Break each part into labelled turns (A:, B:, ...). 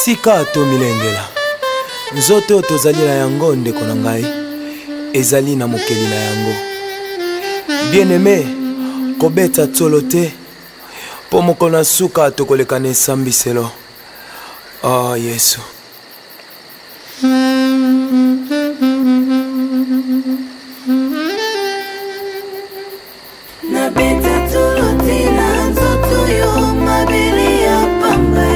A: Sika to milengela nzoto tozali na yango ndeko na ngai ezali na mokeli na yango bien-aimé kobeta tsolo te po moko na suka tokoleka na esambiselo oh Yesu
B: na beta tsolo te na nzoto yo mabele ya pamba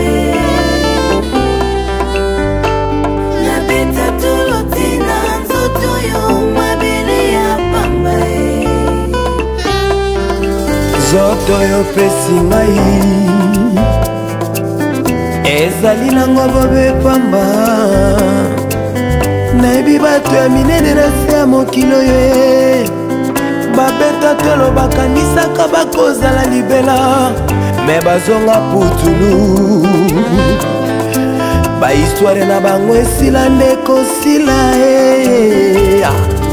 A: Zoto yo pesi ngai ezali nango bobe pamba nayebi bato ya minene na se ya mokilo ye babeta tolo bakanisaka bakozala libela me bazonga putulu bahistware na bango esila nde kosila ye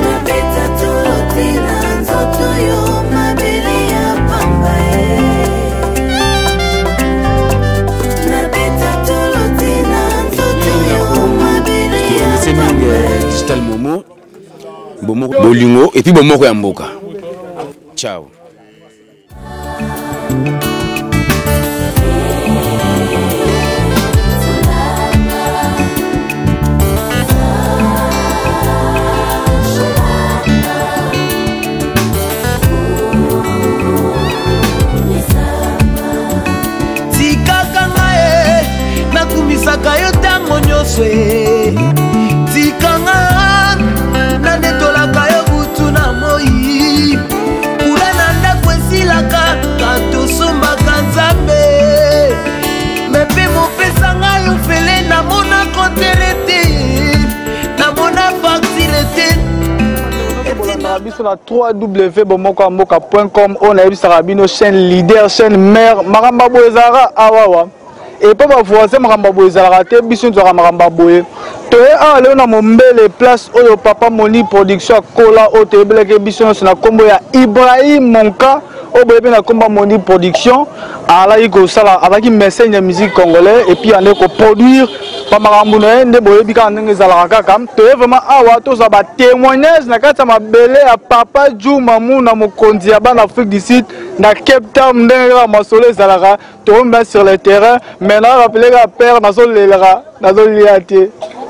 B: nabeta tolo te na nzoto yo mabele ya pamba nabeta tolo te na nzoto yo mabele ya pamba
C: Digital Momo Bolingo et puis Bomoko ya mboka. Ciao.
A: Nakumisaka yo tango nyonso tikanga na netolaka yo butu na moi kula na ndako esilaka katosombaka nzambe mepe mopesanga yo fele namona kotere te namona faktile te
D: biso na www.bomokoamboka.com on a ebisaka bino chaîne leader chaîne mère makamba boye ezalaka awawa et pas bavoisin makamba boye ezalaka te biso nzwaka makamba boye toye awa leo na mombele place oyo papa Moni production akola oyo toyebelaki biso nyonso na nkombo ya Ibrahim Monka oyo boyebi na nkombo ya Moni production alaki kosala azalaki message ya musique congolais et puis ande koproduire bamakambo na ye nde boyebi kaka ndenge ezalaka kaka toye vraiment awa tozwa batémoignage na kati ya mabele ya papa Djouma Muna mokonzi ya bana Afrique du Sud na Cape Town ndenge kaka masolo ezalaka toyomba sur le terrain mais na rappelé ka père nazolia te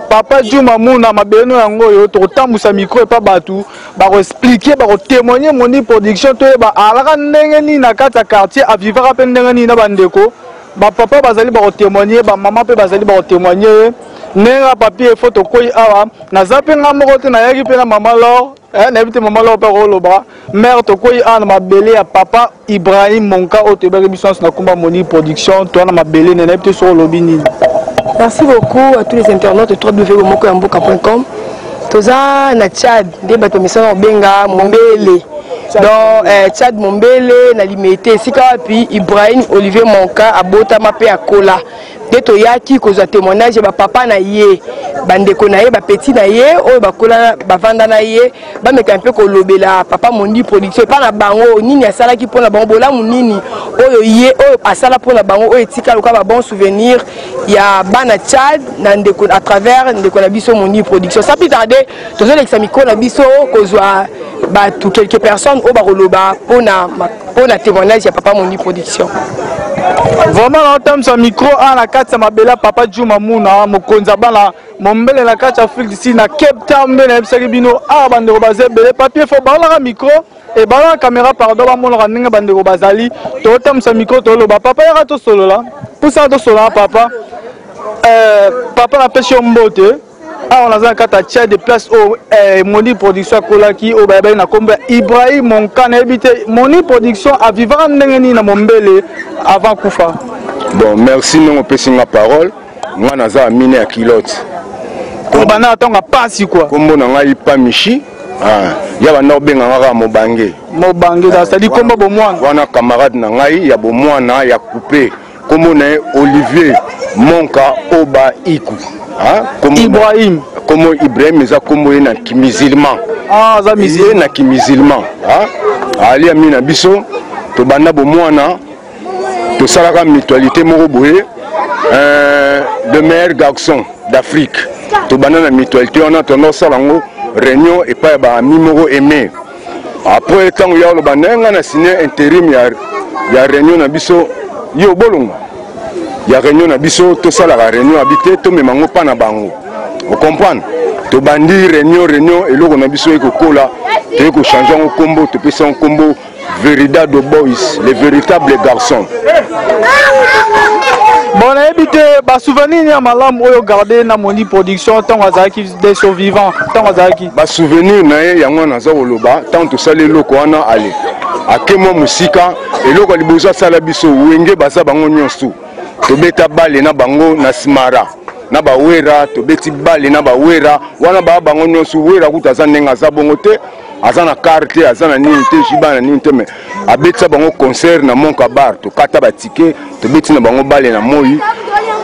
D: papa Djouma Muna mabeno yango oyo tokotambusa micro epa batu bakoexpliquer bakotémoigner Moni production toyeba alaka ndenge nini na kati ya quartier avivaka mpe ndenge nini na bandeko bapapa bazali bakotémoigner bamama mpe bazali bakotémoigner ndenge papier efo tokoyi awa naza mpe nga moko te nayaki mpe na mama lor nayebi te mama lor mpe koloba mare tokoyi awa na mabele ya papa Ibrahim Monka oyo toyebaki biso nyonso na nkombo ya Moni production toa na mabele ne nayebi te soko olobi nini.
E: Merci beaucoup à tous les internautes de www.bomokoamboka.com. Toza na Tchad, des bateaux missions benga Mombele. Donc Tchad Mombele na limité sika puis Ibrahim Olivier Monka abota mapé akola. De toyaki kozwa témoignage ba papa na ye, bandeko na ye, ba petit na ye, oyo bakola bavanda na ye, ba meka un peu kolobela papa Moni production pa na bango nini asala ki pona bango bolamu nini oyo ye oyo asala pona bango oyo etika loka ba bon souvenir ya bana Tchad na ndeko à travers ndeko na biso Moni production. Ça peut tarder tozo lekisa miko na biso kozwa ba tout quelques personnes au bakoloba pona témoignage ya papa Moni production.
D: Vraiment na otam sa micro a na kati ya mabela papa Djouma Muna mokonza bana mombele na kati ya Afrique d'ici na Cape Town mbe na ebisaki bino a bandeko bazebele papier fo balaka micro et balaka caméra pardon ba monaka ndenge bandeko bazali to otam sa micro to loba papa ya to solo la pusa to solo papa papa na pesi mbote a on a za kata tia de place au Moni production kolaki au baba na komba Ibrahim Monka na ebité Moni production a vivre ndenge ni na mombele avant kufa.
C: Bon, merci non pesi ma parole. Moi naza mine ya kilote.
D: Ko bana tonga pasi quoi.
C: Kombo na ngai pa michi. Ya bana obenga ngaka mobange.
D: Mobange ça dit kombo bo mwana.
C: Wana camarade na ngai ya bo mwana ya coupé. Kombo na Olivier Monka Oba Iku.
D: Ibrahim.
C: Kombo Ibrahim eza kombo na kimizilman.
D: Ah, za mizilman
C: na kimizilman. Ali amina biso to bana bo mwana to salaka mutualité moko boye le meilleur garçon d'Afrique. To banana mutualité on a tendance à lango réunion et pas ba numéro aimé. Après tant ya lo bananga na signé intérim ya réunion na biso yo bolonga. Ya réunion na biso to sala la réunion habité to memango pa na bango. Vous comprenez? To bandi réunion et loko na biso eko kola te ko changer en combo to pesa en combo véritable boys, les véritables garçons.
D: Bon, évité, bah souvenir ni amalam oyo garder na moni production tant azaki des survivants, tant azaki.
C: Bah souvenir na ye yango na za oloba tant to sale loko wana ale. Akemo musika et loko liboza sala biso wenge basa bango nyonso. To beta bale na bango na simara. Na ba wera to beti bale na ba wera wana ba bango nyonso wera kutaza ndenga za bongo te. Azana carte azana nini te jibana nini te me abetsa bango concert na Monka bar to kata ba ticket to beti na bango bale na moyi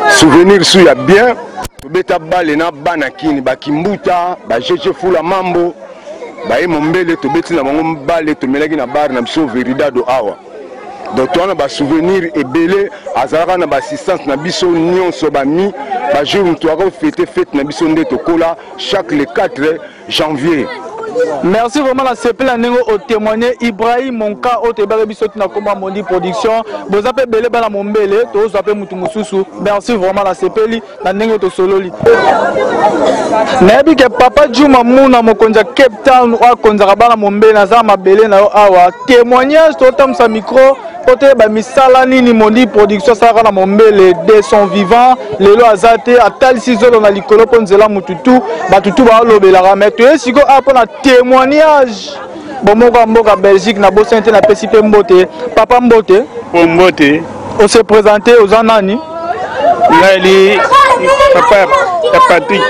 C: souvenir su ya bien to beta bale na bana kini ba kimbuta ba jeje fula mambo ba e mombele to beti na bango bale to melaki na bar na biso veridado awa donc to na ba souvenir ebele azalaka na ba assistance na biso nyonso ba mi ba jour to aka fête na biso nde to kola chaque le 4 janvier.
D: Merci vraiment la CP la nengo au témoigner Ibrahim Monka au tebare biso na koma Moni production vous appelez belé bana mombele to vous appelez mutu mususu. Merci vraiment la CP li na nengo to sololi nabi ke papa Juma Muna mokonza Cape Town wa konza bana mombele na za mabele na yo awa témoignage to tam sa micro côté ba misala nini Moni production ça na mombele de son vivant lelo azate atalisi zolo na likolo ponzela mututu batutu ba lobela rameto esiko apona témoignage bon mboka Belgique na bosente na PCP Mbote papa Mbote
F: Mbote
D: on s'est présenté aux anani
F: ngali papa ya Patrick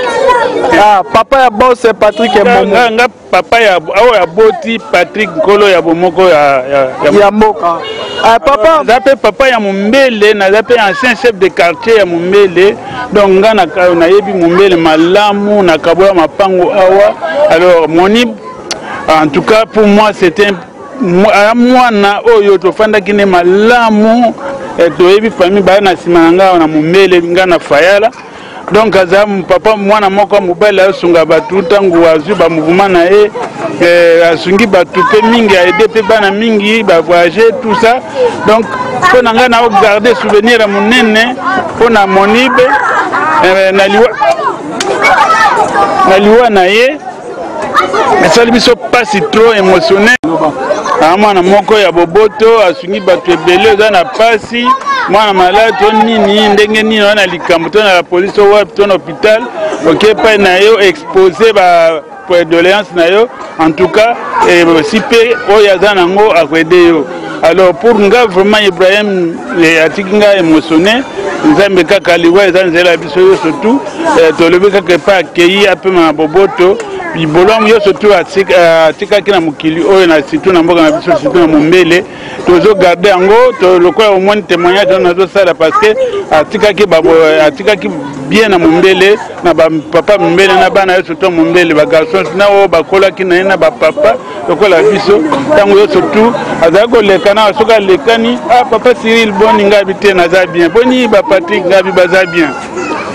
D: ah papa ya boss Patrick et Momo
F: nga papa ya awa boti Patrick Nkolo ya bomoko ya
D: mboka ah papa
F: zape papa ya Mombele na zape ancien chef de quartier ya Mombele donc nga na yebi Mombele malamu na kabola mapango awa alors Moni en tout cas pour moi c'était moi na oyo to fanda kine malamu to yebi famille ba na simanga na Mombele nga na fayala donc azam papa mwana moko mobile asunga batu tangu azu ba mouvement na e asungi batu pe mingi a aider pe bana mingi ba voyager tout ça donc pour nga na garder souvenir à monene pour na Monibe na liwa na ye mais ça lui pas si trop émotionnel mwana moko ya boboto asungi batu ebele za na pasi mwana malade to nini ndenge nini wana likambo to na la police ou to na hôpital OK pa na yo exposer ba pour doléance na yo en tout cas si pe oya za nango akwede yo alors pour nga vraiment Ibrahim atikinga émotionné nzambe kaka liwa za nzela biso yo surtout to lebi kaka pa accueillir un peu ma boboto bibolom yo surtout atika kina mukili oyo na situ na mboka na biso situ na Mombele tozo garder yango to lokola au moins témoignage na zo sala parce que atika ki bien na Mombele na ba papa Mombele na bana yo surtout Mombele ba garçon na o ba kola kina na ba papa lokola biso tango yo surtout azako lekana soka lekani papa Cyril boni ngabi na za bien boni ba Patrick ngabi baza bien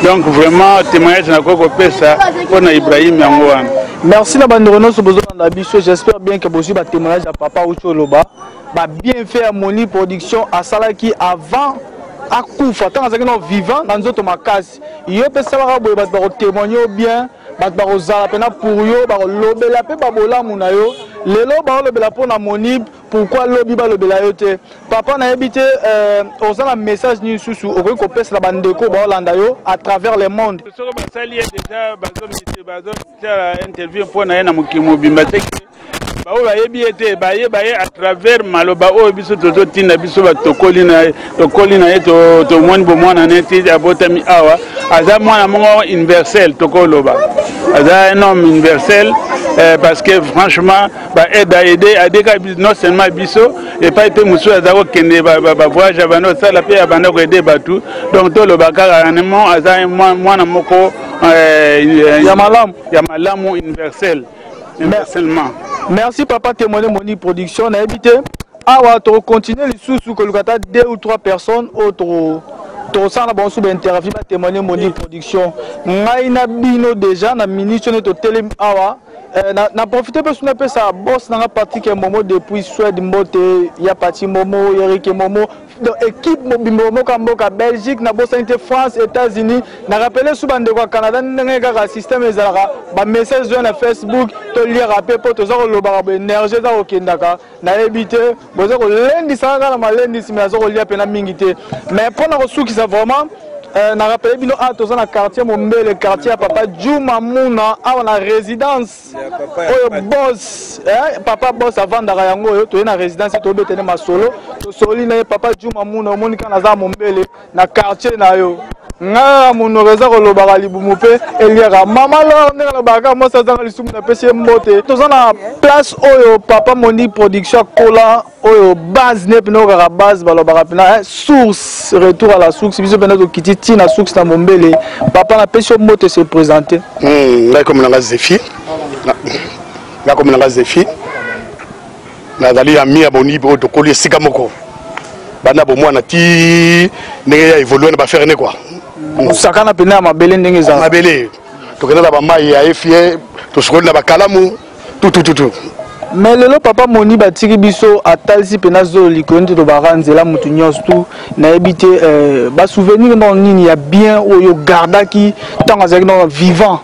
F: donc vraiment témoignage na koko pesa pona Ibrahim yango wana.
D: Merci la bande Renault sur besoin de la biso. J'espère bien que vous avez témoignage à papa Ucholoba. Bah bien fait à Moni production à Salaki avant à Koufa. Tant que nous vivant dans notre makasi. Il peut savoir que vous témoigner bien. Bah rozala pena pour yo. Bah lobé la paix babola munayo. Lelo bah lobé la pour na Moni. Pourquoi lobby ba lobé la yote. Papa n'a habité aux un message ni sous au que pèse la bande de ko bah landayo à travers le monde.
F: Déjà interview pour na mukimo bimba ba o bayebi ete baye à travers maloba o biso toto tinda biso ba tokoli na to moni bo mwana neti abotami awa aza mwana mongo universel tokoloba aza un homme universel parce que franchement ba aider non seulement biso et pas été musu aza ko kende ba voyage ba no sala pe abanda ko aider batu donc to loba carrément aza mwana moko ya malamu universel.
D: Merci papa témoigner Moni production na habité awa to continuer les sous que le 2 ou 3 personnes autres tosala banso interview ba témoigner Moni Production ngai na bino déjà na minute ne to télé awa na profiter pe suna pe sa boss na parti ke Momo depuis Suède mbote ya parti Momo Eric Momo donc équipe Momo Kamboka Belgique na boss inte France États-Unis na rappeler sous bande ko Canada ndenge ka système ezalaka ba message na Facebook to lire rappeler po to zo loba ba énergie za okendaka na ebité bozo ko lendi sanga na malendi si mezo ko lia pena mingi te mais pour na resuki ça vraiment na rappelé bino a toza na quartier Mombele quartier papa Djouma Mouna a na résidence oyo boss papa boss avant da yango oyo to na résidence to betene masolo to soli na papa Djouma Mouna monika na za Mombele na quartier na yo nga muno reza ko lobaka libumu pe eliaka mama lo ndeka na baka mo sa zanga lisumu na pesi mbote toza na place oyo papa Moni Production kola oyo base ne pino ka base balobaka pina source retour à la source biso pena to kititi na source na Mombele papa na pesi mbote se présenter
G: ngai comme na Zefi na comme na Zefi na dali ya mia boni bo to koli sika moko bana bo mwana ti ndenge ya évoluer na ba faire ne quoi
D: sakana pena mabele ndenge za
G: mabele to kena ba mai ya efie to sokoli na ba kalamu tout
D: mais lelo papa Moni batiki biso atalisi pena zo likonde to baranzela mutu nyos tout na ebité ba souvenir non nini ya bien oyo gardaki tanga zaki non vivant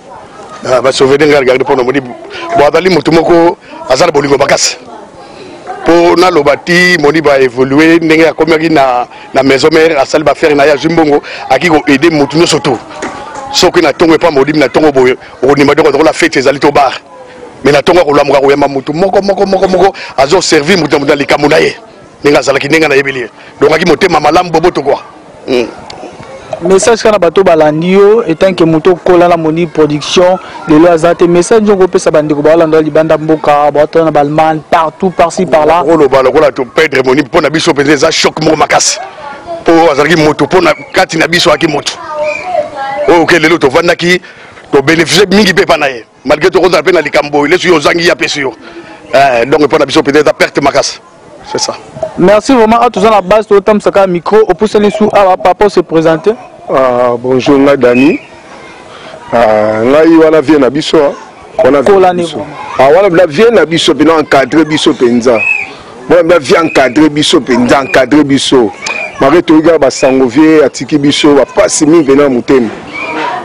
G: ba souvenir garder pour Moni bo adali mutu moko azala bolingo bakasi pour na lobati Moni va évoluer ndenge akomaki na maison mère asali ba faire na ya jimbongo aki ko aider mutu nyos tout soki na tongo pa Moni na tongo boyo o ni madoko la fête ezali to bar mais na tongo ko lamuka ko yamba mutu moko azo servir mutu dans les kamunaye ninga zalaki ninga na yebeli donc aki motema malamu boboto quoi
D: message kana bato balandio etant que mutu kola la Moni Production lelo azate message ngo pesa bandiko balanda libanda mboka bato na balman partout par-ci par-là
G: o lo bala ko la to perdre Moni pona biso penza choc mo makasi po azalaki mutu pona kati na biso aki mutu o ke lelo to vandaki to bénéficier mingi pe panaye malgré tout on a peine à likambo il est sur zangi ya pesio donc pour la biso peut-être perte makas c'est ça
D: merci vraiment à tous à la base to tam saka micro au pouce les sous à papa se présenter
C: bonjour nga Dani ngai wala vient na biso wana biso wala la vient na biso bino encadrer biso penza wala vient encadrer biso penza encadrer biso mare to ga ba sangovie atiki biso ba pasi mi vena mutemi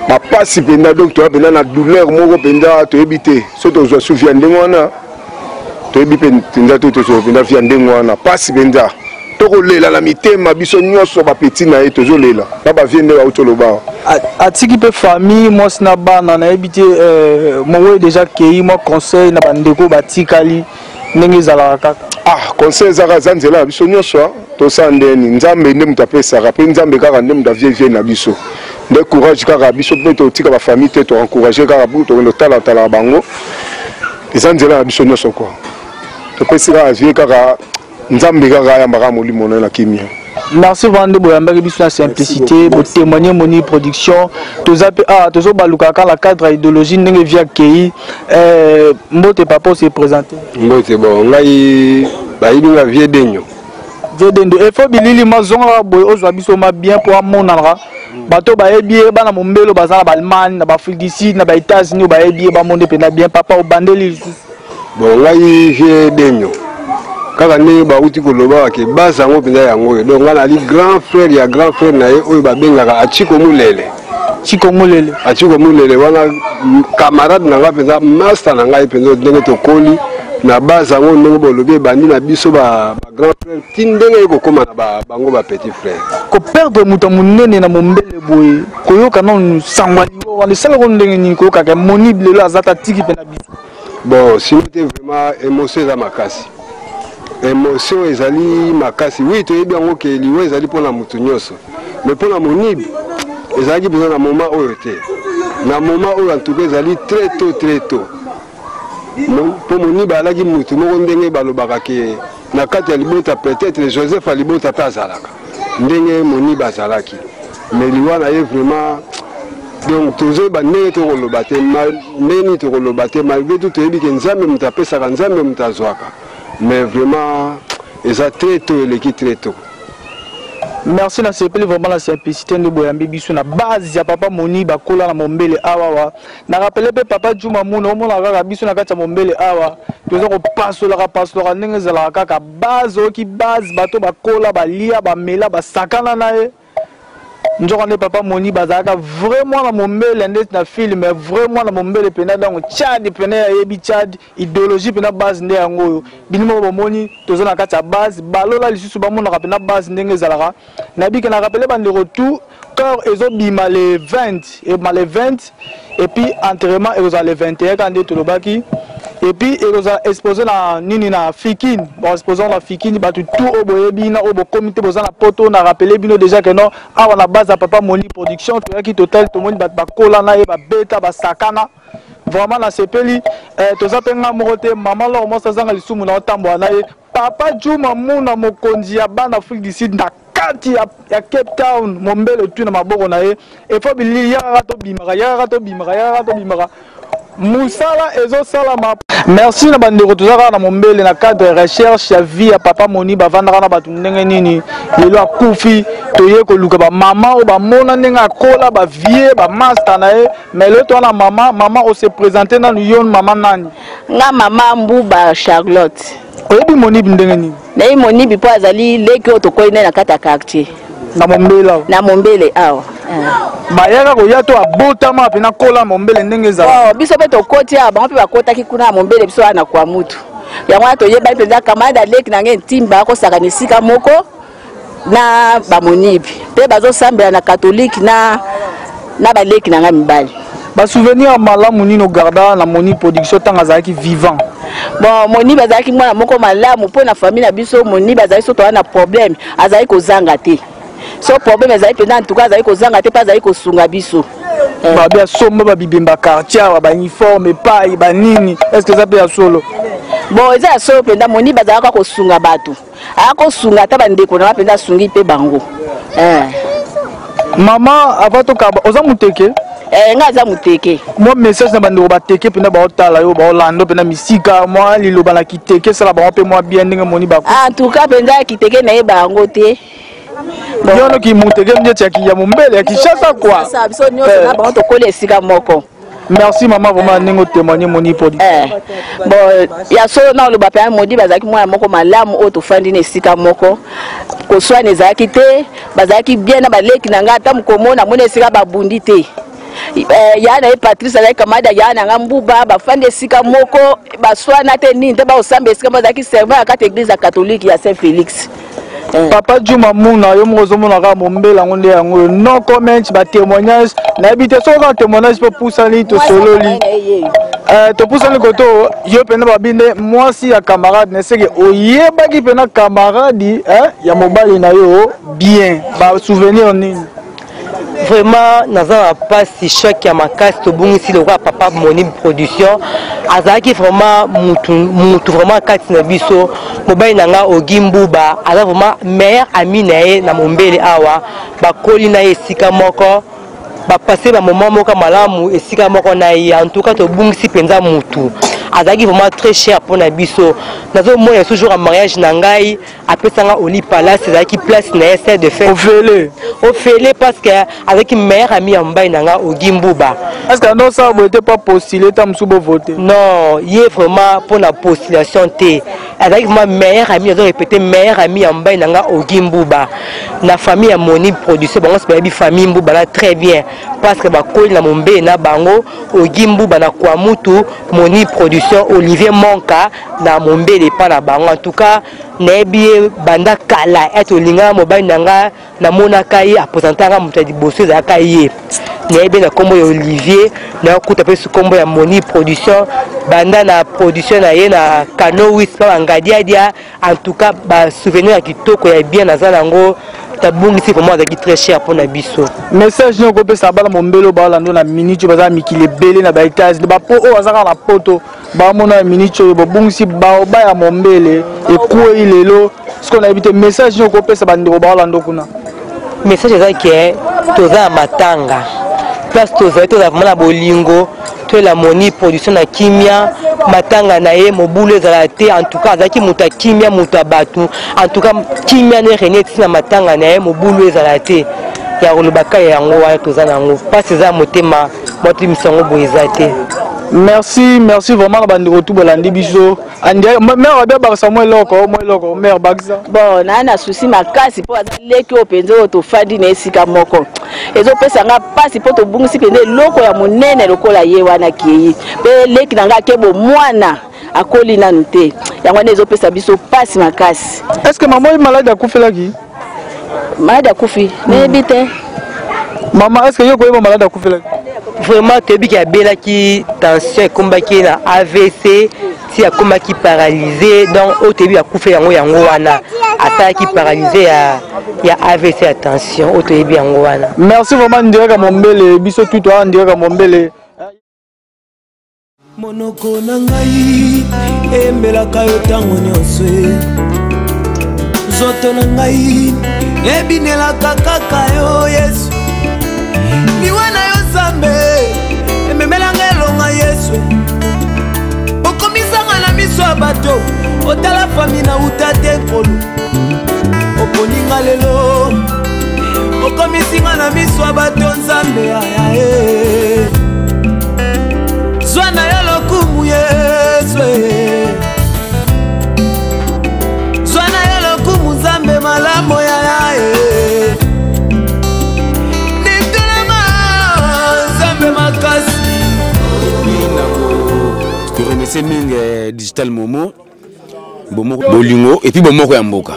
C: ma passe penda donc tu as besoin na douleur moko penda to ebité so to zo souviens ndengwana to ebi penda to zo penda via ndengwana passe penda to ko lela la mitema biso nyoso ba petit na to zo lela ba viende ba utolo ba
D: atiki pe famille moi na bana na ebité mo déjà kei mo conseil na bandeko batikali ndenge zala kaka
C: conseil zaka zanzela biso nyoso to sandeni nzambe nde mutapesa pe nzambe kaka nde mutavie na biso de courage car biso peut tika ba famille te encourager car pour to le tala bango ezanzela biso nyoso quoi to pesira vie car nzambe car ya mara molimo na kimia
D: merci vande boyamba biso na simplicité bo témoigner Moni Production to zape to baluka ka la cadre idéologie ndenge via kei mbote papa se présenter
H: mbote bon ngai ba yinga vie denyo
D: Vedendo il faut bilili mazonga boy ozwa biso ma bien pour amonara bato ba ebie bana Mombelo bazala ba Allemagne na ba Afrique du Sud na ba États-Unis ba ebie ba monde pena bien papa o bandeli
H: bon ngai vie denyo kaka ne ba uti ko loba ke basa ngo pena yango donc ngana ali grand frère ya grand frère na ye oyo ba bengaka Achiko Mulele Achiko Mulele wana camarade na nga pena master na ngai pena ndenge to koli na base ngo ndenge bolobi bandi na biso ba grand frère tindenge ko koma na bango ba petit frère
D: ko perdre muta munene na Mombele boye ko yoka non sangwali wala sala ko ndenge ni ko ka Moni lelo azata tiki pe na biso
H: bon c'était vraiment émotion za makasi émotion ezali makasi oui to yebi ngo ke liwe ezali pona mutu nyoso mais pona Moni ezali besoin na moment oyo te na moment oyo en tout cas ezali très tôt pour Moni balaki mutu moko ndenge balobaka ke na kati ya libota peut-être Joseph alibota pa azalaka ndenge Moni bazalaki mais liwana ye vraiment donc toujours ba ndenge to koloba te ndenge to koloba te malgré tout toyebi ke nzambe mutu apesaka nzambe mutu azwaka mais vraiment eza très tôt eleki très tôt
D: Merci na sepeli vraiment la simplicité de boyambi biso na base ya papa Moni bakola na mombele awa. Na rappelé pe papa Djuma Muna o mona kaka biso na kati ya mombele awa. Toza ko pasola ndenge zala kaka base oki base bato bakola balia bamela basakana na ye. Njoko ne papa Moni bazaka vraiment na mombele ndeti na film mais vraiment na mombele pena dango Tchad pena ya yebi Tchad idéologie pena base nde yango binimo bomoni toza na kati ya base balola lisusu bamona ka pena base ndenge zalaka na bika na rappelé bande retour corps ezo bima le 20 et puis enterrement ezo le 21 quand de tolobaki et puis ezo exposé na nini na Fikine bon exposé na Fikine batu tout oboyebi na obo comité boza na poto na rappelé bino déjà que non awa na base ya papa Moni production to yaki total to moni bat bakola na ye ba beta ba sakana vraiment na sepeli toza penga mokote maman lo mo sazanga lisumu na otambo na ye papa Djuma Muna mokonzi ya bana Afrique du Sud na kati ya Cape Town mombele tu na maboko na ye e fo bili ya rato bimaka Moussala ezo salama. Merci na bandeko tozaka na mombele na cadre recherche ya vie ya papa Moni bavandaka na batu ndenge nini lelo akufi toye ko luka ba mama o ba mona ndenge akola ba vie ba master na ye mais le to na mama o se présenter na yon mama nani
I: nga mama Mbuba Charlotte
D: oyebi Moni ndenge nini
I: na Moni bipo azali leki o tokoi na kata quartier na mombele awa
D: bayaka koya to abotama pe na kola mombele ndenge za
I: biso pe tokoti aba mpe bakotaki kuna na mombele biso ana kwa mutu yango toyeba penza kamada leki na nge ntimba ko saka nisika moko na ba monibi pe bazo sambela na catholique na baleki na nga mibali
D: ba souvenir malamu nino garda na Moni production tanga zaki vivant
I: bon Moni bazaki mwana moko malamu po na famille na biso Moni bazaki so to na problème azaki kozanga te so problème ezali pena en tout cas azali kozanga te pas azali kosunga biso
D: ba bia somba ba bibemba quartier ba uniforme pa ba nini est-ce que ça peut solo
I: bon eza solo penda Moni bazalaka kosunga bato ako sunga ta bandeko na penda sungi pe bango
D: mama avato ka oza muteke
I: nga za muteke
D: moi message na bandeko bateke penda ba otala yo ba olando penda misika moi liloba na kiteke sala ba pe moi bien ndenge Moni ba
I: en tout cas penda kiteke na ye bango te
D: yono ki muteke mje ya mombele ya Kishasa kwa
I: biso nyoso na bango to kola esika moko.
D: Merci maman vraiment ningo témoigner Moni production
I: bon ya so na lo ba pe Moni bazaki mwana moko malamu o to fandi na esika moko ko swa nezaki te bazaki bien na baleki na ngata mukomona mona esika babundi te ya na Patrice azaki kamada ya na Mbuba bafandi esika moko baswana te nini te ba osamba esika bazaki servant ya kati église catholique ya Saint Félix.
D: Papa Djuma Muna yo mozo mona ka mombela ngonde yango no comment ba témoignage na habité so ka témoignage pour pousali to sololi to pousali koto yo pena ba binde moi si ya camarade ne seke oyeba ki pena camarade ya mobali na yo bien ba souvenir nini
J: vraiment naza pas si choc ya makasi to bungisi le papa Moni production azaki vraiment mutu vraiment kati na biso mobali nanga Ogimbuba ala vraiment meilleur ami na ye na mombele awa bakoli na esika moko ba passer ba moment moko malamu esika moko na ye en tout cas to bungisi penza mutu azaki vraiment très cher pour na biso nazo moya toujours en mariage na ngai apesanga Oli Palace azaki place na essaie de faire au félé parce que avec meilleur ami en mbai nanga Ogimbuba
D: est-ce que non ça vous était pas postulé tam subo voter
J: non il est vraiment pour la postulation té avec ma meilleur ami ils ont répété meilleur ami en mbai nanga Ogimbuba na famille à Moni production bon c'est pas famille Mbuba là très bien parce que ba ko na mombe na bango Ogimbuba na kwa mutu Moni production Olivier Monka na mombele pa na bango en tout cas nebi banda kala eto linga mobile nanga na monaka yi aposantanga mutu di bosso za kaye nebi na kombo ya Olivier na kuta pe su kombo ya Moni production banda na production na ye na Kano Wispa ngadia dia en tout cas ba souvenir kitoko ya bien na zanango tabungisi pour moi avec très cher pour na biso
D: message no ko pesa bala mombelo bala ndo na minute baza mikile bele na ba étage ba po o azaka na poto ba mona minute yo bungisi ba ba ya mombele e ko ilelo ce qu'on a évité message no ko pesa bando bala ndo kuna
J: message za ki toza matanga place toza vraiment na bolingo to la moni production na kimia matanga na ye mobulu ezala te en tout cas azalaki moto ya kimia moto ya bato en tout cas kimia ne renie ti na matanga na ye mobulu ezala te ya kolobaka yango wana toza nango mpasi eza motema motimisa yango boye eza te.
D: Merci vraiment na bandeko tout bolandi biso. Mère Abia bakasa moi loko mère bakisa.
I: Bon, na souci makasi po azaleki openze otofandi na esika moko. Ezopesa nga pasi po tobungisi pende loko ya monene lokola ye wana kiyi. Pe leki na nga kebo mwana akoli nanu te. Yango na ezopesa biso pasi makasi.
D: Est-ce que maman est malade akufelaki?
I: Malade akufi? Nebi te.
D: Maman, est-ce que yo koyeba malade akufelaki?
J: Vraiment toyebi ki abelaki tension ekombaki na AVC si akomaki paralysé donc otebi akufe yango wana asalaki paralysé ya AVC ya tension otebi yango wana.
D: Merci vraiment ndiraka mombele biso tout toi ndiraka mombele.
A: Monoko na ngai embelaka yo ntango nyonso nzoto na ngai ebinelaka kaka yo Yesu liwa na yo Nzambe ememelanga elonga Yesu okomisanga na miso ya bato otala fami na uta te nkolo oponinga lelo okomisinga na miso ya bato Nzambe ayaye zwana ya lokumu Yesu zwana ya lokumu Nzambe malamo yayaye
K: Je remercie Ming Digital Momo, Bolingo et puis Bomoko Yamboka.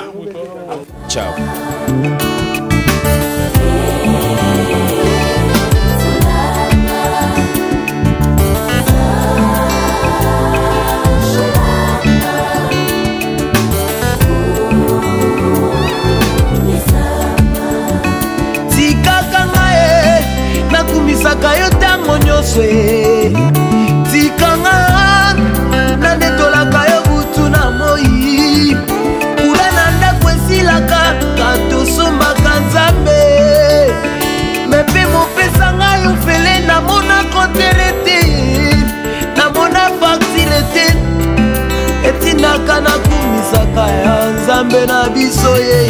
K: Ciao.
A: Nakumisaka yo ntango nyonso tikanga nandetolaka yo butu na moi kula na ndako esilaka katosombaka Nzambe mepe mopesa ngai ofele namona kontere te namona faktile te etindaka nakumisaka ya Nzambe na biso ye